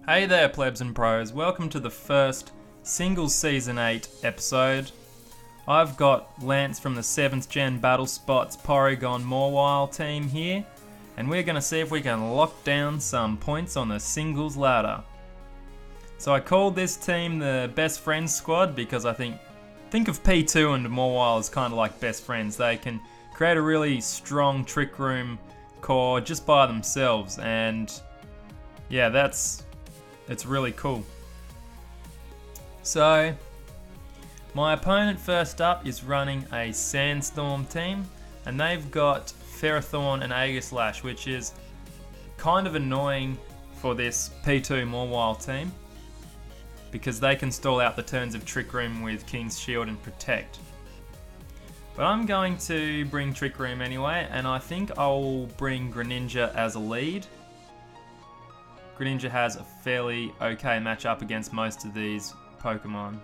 Hey there, Plebs and Pros. Welcome to the first Singles Season 8 episode. I've got Lance from the 7th Gen Battle Spots Porygon Mawile team here, and we're going to see if we can lock down some points on the singles ladder. So I called this team the Best Friends Squad because I think of P2 and Mawile as kind of like best friends. They can create a really strong Trick Room core just by themselves, and yeah, it's really cool. So, my opponent first up is running a Sandstorm team, and they've got Ferrothorn and Aegislash, which is kind of annoying for this P2 Mawile team, because they can stall out the turns of Trick Room with King's Shield and Protect. But I'm going to bring Trick Room anyway, and I think I'll bring Greninja as a lead. Greninja has a fairly okay matchup against most of these Pokemon.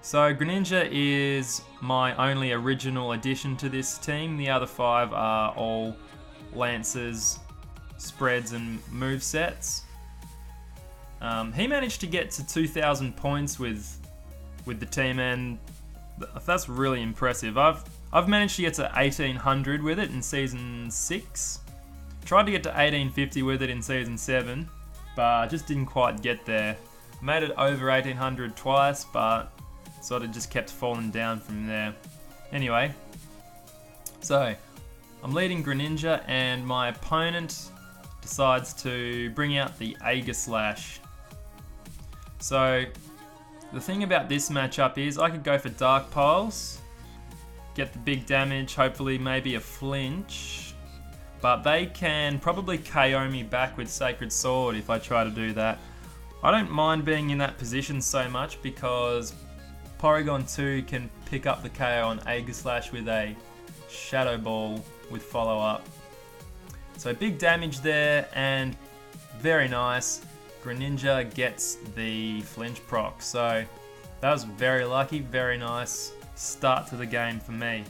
So Greninja is my only original addition to this team. The other 5 are all Lance's spreads and movesets. He managed to get to 2,000 points with the team, and that's really impressive. I've managed to get to 1,800 with it in Season 6. Tried to get to 1850 with it in Season 7, but just didn't quite get there. Made it over 1800 twice, but sort of just kept falling down from there. Anyway, so I'm leading Greninja, and my opponent decides to bring out the Aegislash. So the thing about this matchup is I could go for Dark Pulse, get the big damage, hopefully maybe a flinch. But they can probably KO me back with Sacred Sword if I try to do that. I don't mind being in that position so much because Porygon 2 can pick up the KO on Aegislash with a Shadow Ball with follow-up. So big damage there, and very nice. Greninja gets the flinch proc. So that was very lucky, very nice start to the game for me.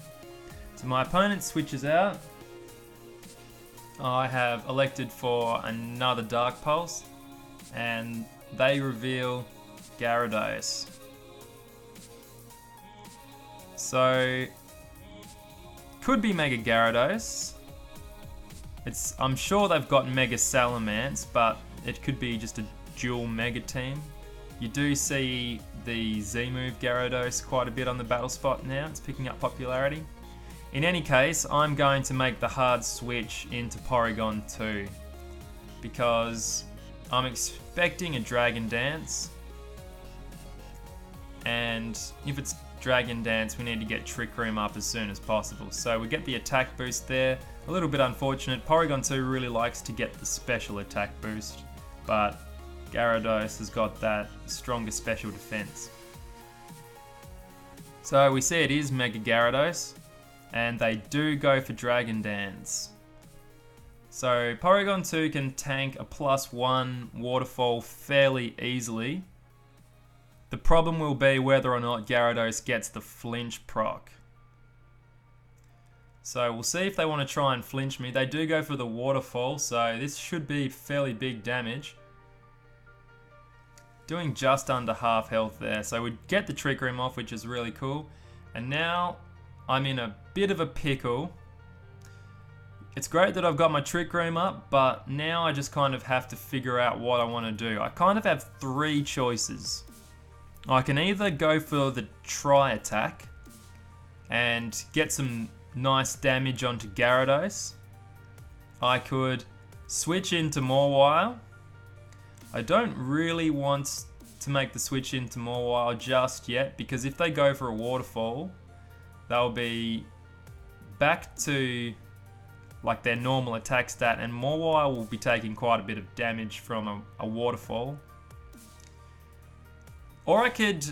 So my opponent switches out. I have elected for another Dark Pulse, and they reveal Gyarados. So, could be Mega Gyarados. I'm sure they've got Mega Salamence, but it could be just a dual Mega team. You do see the Z-move Gyarados quite a bit on the battle spot now. It's picking up popularity. In any case, I'm going to make the hard switch into Porygon 2 because I'm expecting a Dragon Dance, and if it's Dragon Dance we need to get Trick Room up as soon as possible. So we get the attack boost there, a little bit unfortunate. Porygon 2 really likes to get the special attack boost, but Gyarados has got that stronger special defense. So we see it is Mega Gyarados, and they do go for Dragon Dance. So Porygon 2 can tank a +1 Waterfall fairly easily. The problem will be whether or not Gyarados gets the flinch proc. So we'll see if they want to try and flinch me. They do go for the Waterfall, so this should be fairly big damage. Doing just under half health there. So we get the Trick Room off, which is really cool. And now I'm in a bit of a pickle. It's great that I've got my Trick Room up, but now I just kind of have to figure out what I want to do. I kind of have 3 choices. I can either go for the Tri-Attack and get some nice damage onto Gyarados. I could switch into Mawile. I don't really want to make the switch into Mawile just yet, because if they go for a Waterfall, they'll be back to like their normal attack stat, and Mawile will be taking quite a bit of damage from a Waterfall. Or I could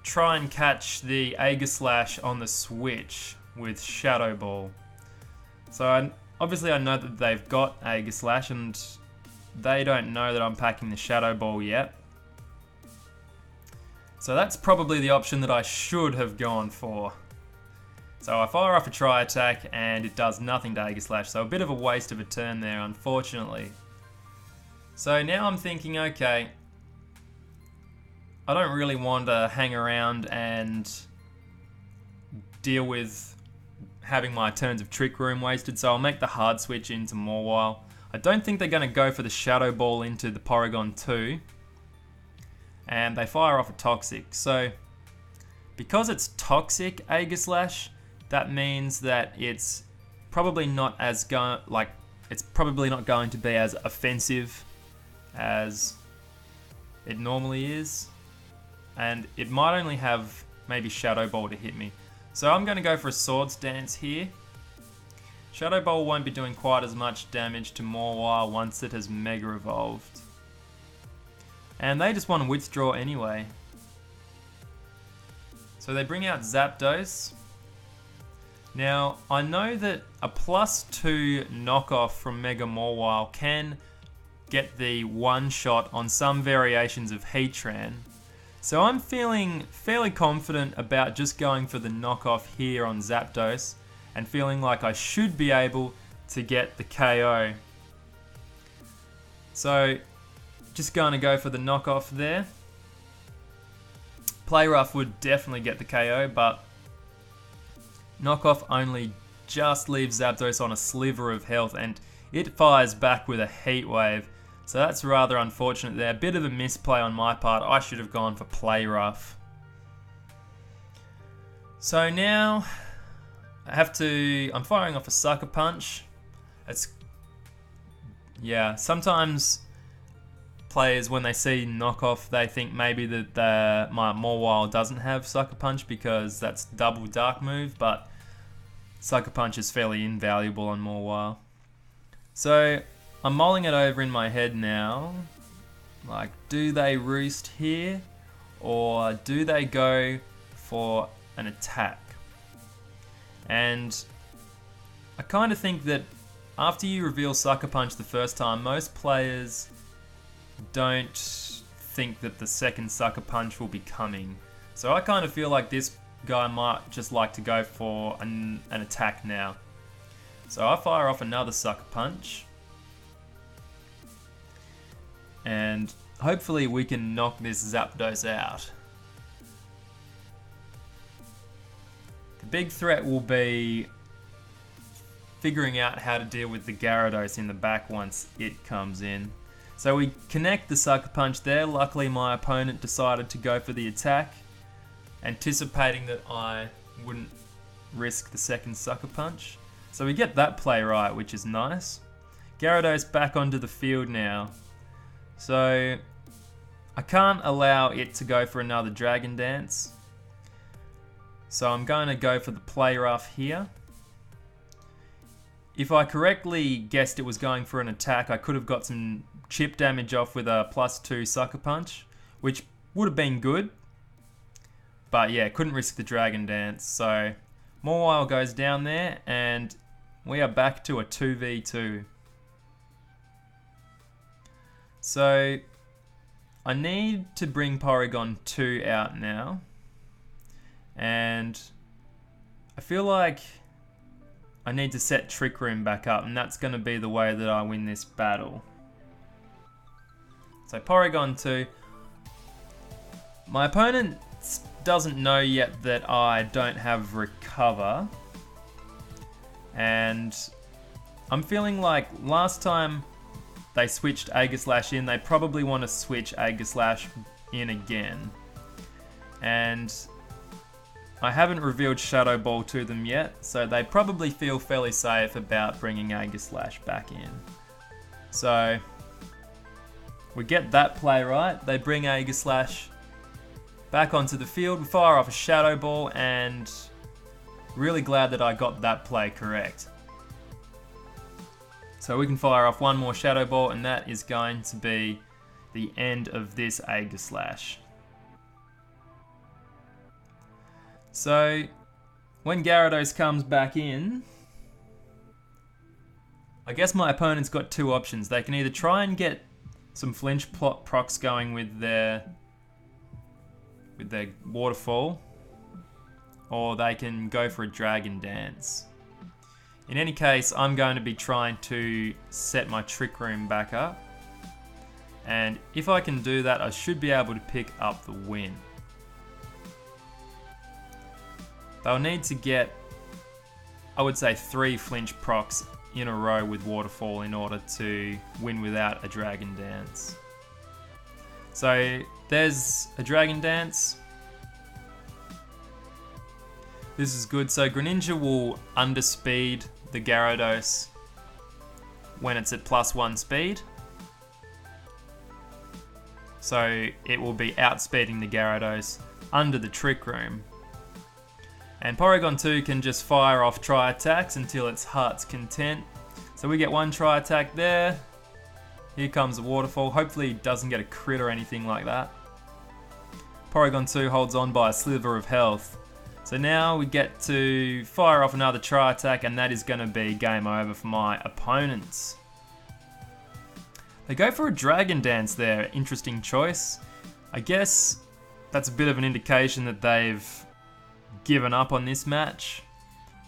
try and catch the Aegislash on the switch with Shadow Ball. So obviously I know that they've got Aegislash, and they don't know that I'm packing the Shadow Ball yet. So that's probably the option that I should have gone for. So I fire off a Tri-Attack and it does nothing to Aegislash, so a bit of a waste of a turn there, unfortunately. So now I'm thinking, okay, I don't really want to hang around and deal with having my turns of Trick Room wasted, so I'll make the hard switch into Mawile. I don't think they're going to go for the Shadow Ball into the Porygon 2. And they fire off a Toxic. So, because it's Toxic Aegislash, that means that it's probably not as it's probably not going to be as offensive as it normally is. And it might only have maybe Shadow Ball to hit me. So I'm going to go for a Swords Dance here. Shadow Ball won't be doing quite as much damage to Mawile once it has Mega Evolved. And they just want to withdraw anyway. So they bring out Zapdos. Now, I know that a +2 knockoff from Mega Mawile can get the one-shot on some variations of Heatran. So I'm feeling fairly confident about just going for the knockoff here on Zapdos and feeling like I should be able to get the KO. So just going to go for the knockoff there. Play Rough would definitely get the KO, but knockoff only just leaves Zapdos on a sliver of health and it fires back with a Heat Wave. So that's rather unfortunate there. A bit of a misplay on my part. I should have gone for Play Rough. So now I'm firing off a Sucker Punch. Sometimes players, when they see knockoff, they think maybe that my Mawile doesn't have Sucker Punch because that's double Dark move, but Sucker Punch is fairly invaluable on Mawile. So I'm mulling it over in my head now. Like, do they roost here? Or do they go for an attack? And I kind of think that after you reveal Sucker Punch the first time, most players don't think that the second Sucker Punch will be coming. So I kind of feel like this guy might just like to go for an attack now. So I fire off another Sucker Punch. And hopefully we can knock this Zapdos out. The big threat will be figuring out how to deal with the Gyarados in the back once it comes in. So we connect the Sucker Punch there. Luckily my opponent decided to go for the attack, anticipating that I wouldn't risk the second Sucker Punch. So we get that play right, which is nice. Gyarados back onto the field now. So I can't allow it to go for another Dragon Dance. So I'm going to go for the Play Rough here. If I correctly guessed it was going for an attack, I could have got some chip damage off with a +2 Sucker Punch, which would have been good. But yeah, couldn't risk the Dragon Dance. So Mawile goes down there and we are back to a 2v2. So I need to bring Porygon 2 out now. And I feel like I need to set Trick Room back up, and that's going to be the way that I win this battle. So Porygon 2. My opponent doesn't know yet that I don't have Recover. And I'm feeling like last time they switched Aegislash in, they probably want to switch Aegislash in again. And I haven't revealed Shadow Ball to them yet, so they probably feel fairly safe about bringing Aegislash back in. So we get that play right. They bring Aegislash back onto the field, we fire off a Shadow Ball, and really glad that I got that play correct. So we can fire off one more Shadow Ball, and that is going to be the end of this Aegislash. So when Gyarados comes back in, I guess my opponent's got two options. They can either try and get some flinch procs going with their Waterfall, or they can go for a Dragon Dance. In any case, I'm going to be trying to set my Trick Room back up. And if I can do that, I should be able to pick up the win. They'll need to get, I would say, 3 flinch procs in a row with Waterfall in order to win without a Dragon Dance. So there's a Dragon Dance. This is good. So Greninja will underspeed the Gyarados when it's at +1 speed. So it will be outspeeding the Gyarados under the Trick Room. And Porygon 2 can just fire off tri-attacks until its heart's content. So we get 1 tri-attack there. Here comes the Waterfall. Hopefully it doesn't get a crit or anything like that. Porygon 2 holds on by a sliver of health. So now we get to fire off another tri-attack, and that is going to be game over for my opponents. They go for a Dragon Dance there. Interesting choice. I guess that's a bit of an indication that they've given up on this match,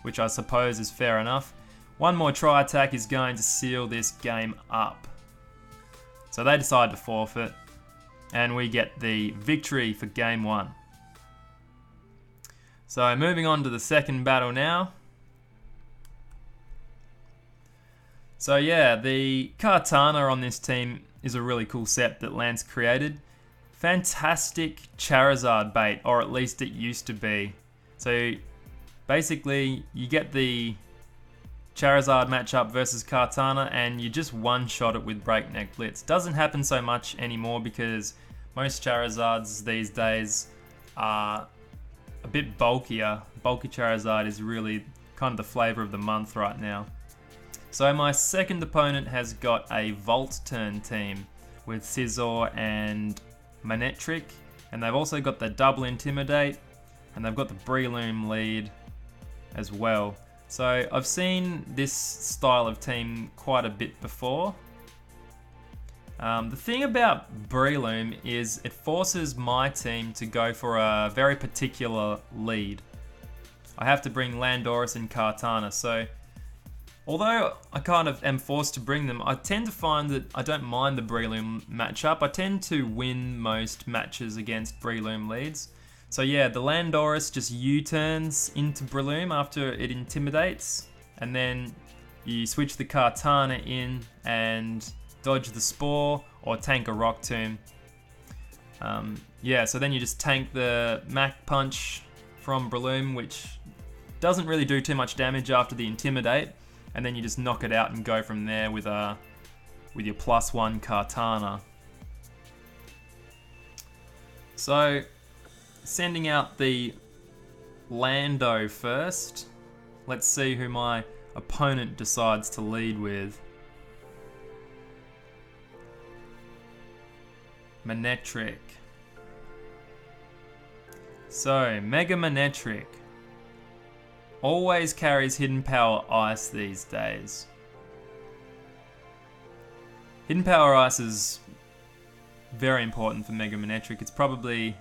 which I suppose is fair enough. 1 more tri-attack is going to seal this game up. So they decide to forfeit, and we get the victory for game 1. So moving on to the second battle now. So yeah, the Kartana on this team is a really cool set that Lance created. Fantastic Charizard bait, or at least it used to be. So basically you get the Charizard matchup versus Kartana and you just one-shot it with Breakneck Blitz. Doesn't happen so much anymore because most Charizards these days are a bit bulkier. Bulky Charizard is really kind of the flavor of the month right now. So my second opponent has got a Volt Turn team with Scizor and Manectric, and they've also got the double Intimidate, and they've got the Breloom lead as well. So I've seen this style of team quite a bit before. The thing about Breloom is it forces my team to go for a very particular lead. I have to bring Landorus and Kartana, so although I kind of am forced to bring them, I tend to find that I don't mind the Breloom matchup. I tend to win most matches against Breloom leads. So yeah, the Landorus just U-turns into Breloom after it intimidates, and then you switch the Kartana in and dodge the Spore or tank a Rock Tomb. Yeah, so then you just tank the Mach Punch from Breloom, which doesn't really do too much damage after the Intimidate, and then you just knock it out and go from there with your +1 Kartana. So sending out the Lando first. Let's see who my opponent decides to lead with. Manectric. So, Mega Manectric always carries Hidden Power Ice these days. Hidden Power Ice is very important for Mega Manectric. It's probably,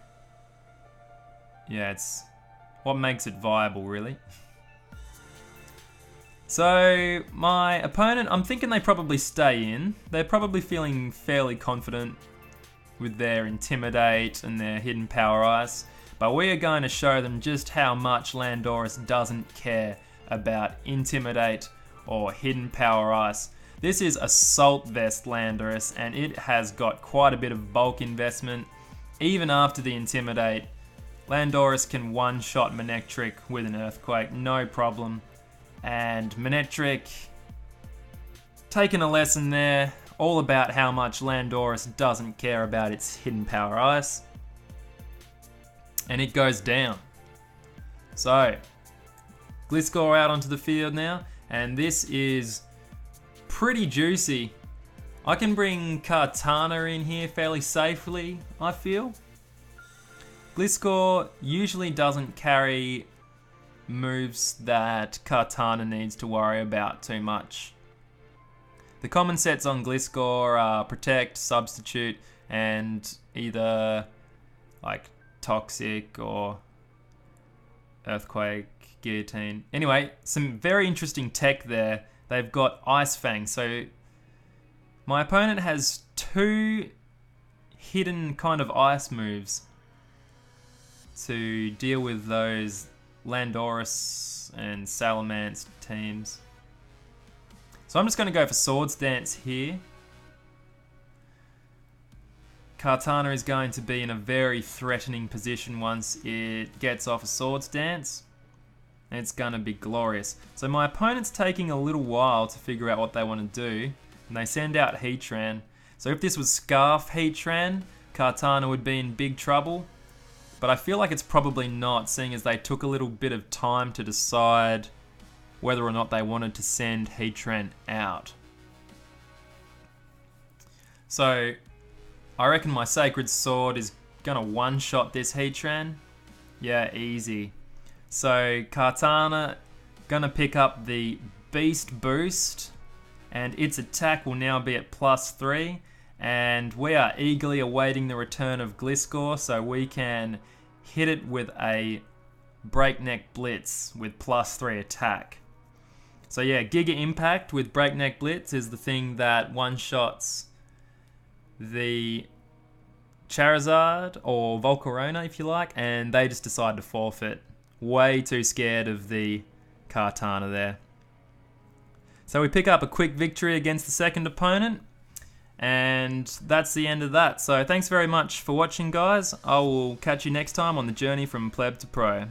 yeah, it's what makes it viable, really. So, my opponent, I'm thinking they probably stay in. They're probably feeling fairly confident with their Intimidate and their Hidden Power Ice. But we are going to show them just how much Landorus doesn't care about Intimidate or Hidden Power Ice. This is Assault Vest Landorus, and it has got quite a bit of bulk investment. Even after the Intimidate, Landorus can one-shot Manectric with an Earthquake, no problem. And Manectric, taking a lesson there, all about how much Landorus doesn't care about its Hidden Power Ice. And it goes down. So, Gliscor out onto the field now, and this is pretty juicy. I can bring Kartana in here fairly safely, I feel. Gliscor usually doesn't carry moves that Kartana needs to worry about too much. The common sets on Gliscor are Protect, Substitute, and either like Toxic or Earthquake, Guillotine. Anyway, some very interesting tech there. They've got Ice Fang. So my opponent has 2 hidden kind of ice moves to deal with those Landorus and Salamence teams. So I'm just going to go for Swords Dance here. Kartana is going to be in a very threatening position once it gets off a Swords Dance. And it's going to be glorious. So my opponent's taking a little while to figure out what they want to do. And they send out Heatran. So if this was Scarf Heatran, Kartana would be in big trouble. But I feel like it's probably not, seeing as they took a little bit of time to decide whether or not they wanted to send Heatran out. So I reckon my Sacred Sword is going to one-shot this Heatran. Yeah, easy. So Kartana going to pick up the Beast Boost, and its attack will now be at +3. And we are eagerly awaiting the return of Gliscor so we can hit it with a Breakneck Blitz with +3 attack. So yeah, Giga Impact with Breakneck Blitz is the thing that one-shots the Charizard, or Volcarona if you like, and they just decide to forfeit. Way too scared of the Kartana there. So we pick up a quick victory against the second opponent, and that's the end of that. So thanks very much for watching, guys. I will catch you next time on the journey from Pleb to Pro.